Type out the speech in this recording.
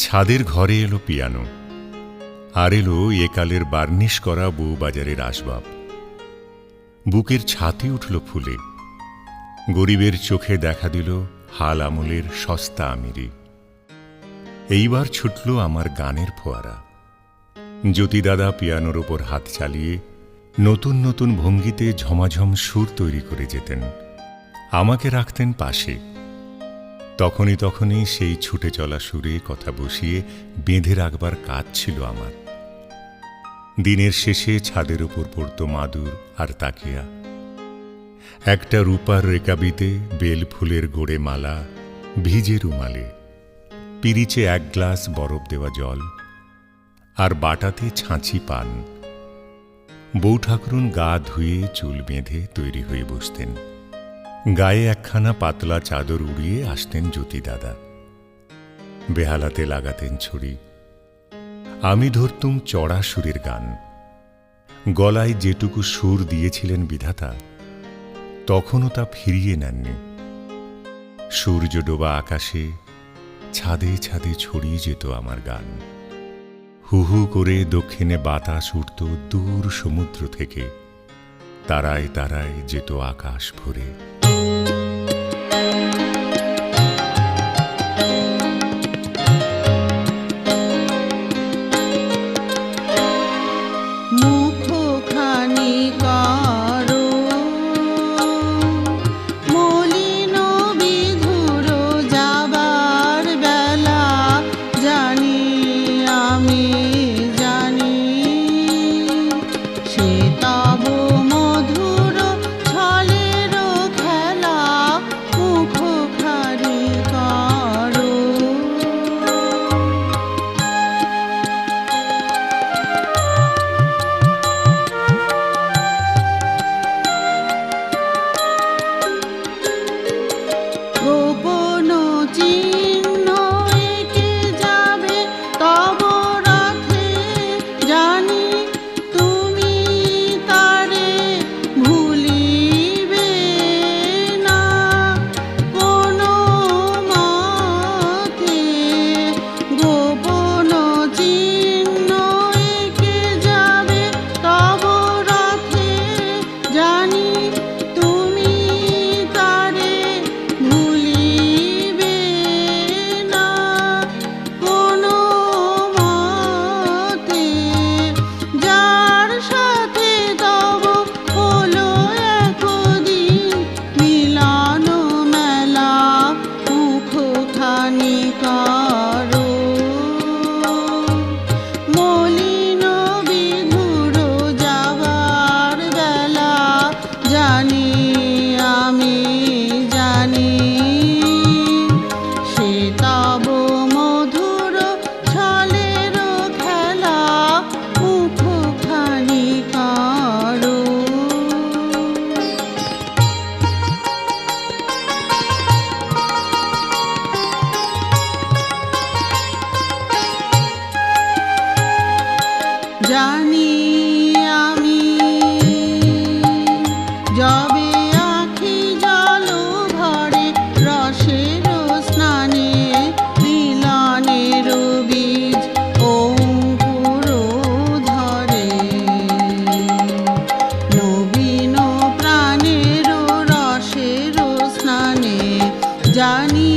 ছাদের ঘরে এলো পিয়ানো, আর এলো একালের বার্নিশ করা বউবাজারের আসবাব। বুকের ছাতি উঠল ফুলে, গরিবের চোখে দেখা দিল হাল আমলের সস্তা আমিরি। এইবার ছুটল আমার গানের ফোয়ারা। জ্যোতিদাদা পিয়ানোর ওপর হাত চালিয়ে নতুন নতুন ভঙ্গিতে ঝমাঝম সুর তৈরি করে যেতেন, আমাকে রাখতেন পাশে। তখনই সেই ছুটে চলা সুরে কথা বসিয়ে বেঁধে রাখবার কাজ ছিল আমার। দিনের শেষে ছাদের উপর পড়ত মাদুর আর তাকিয়া, একটা রূপার রেকাবিতে বেল ফুলের গোড়ে মালা, ভিজে রুমালে পিরিচে এক গ্লাস বরফ দেওয়া জল, আর বাটাতে ছাঁচি পান। বউ ঠাকুরুন গা ধুয়ে চুল বেঁধে তৈরি হয়ে বসতেন। গায়ে একখানা পাতলা চাদর উড়িয়ে আসতেন জ্যোতিদাদা। বেহালাতে লাগাতেন ছুরি। আমি ধরতুম চড়া সুরের গান। গলায় যেটুকু সুর দিয়েছিলেন বিধাতা, তখনও তা ফিরিয়ে নেননি। সূর্য ডোবা আকাশে ছাদে ছাদে ছড়িয়ে যেত আমার গান। হু হু করে দক্ষিণে বাতাস উঠত দূর সমুদ্র থেকে, তারায় তারায় যেত আকাশ ভরে। জানি আমি যবে আখি জল ভরে রসের স্নানে মিলনের বীজ অঙ্কুর ধরে নবীন প্রাণের রসের স্নানে জানি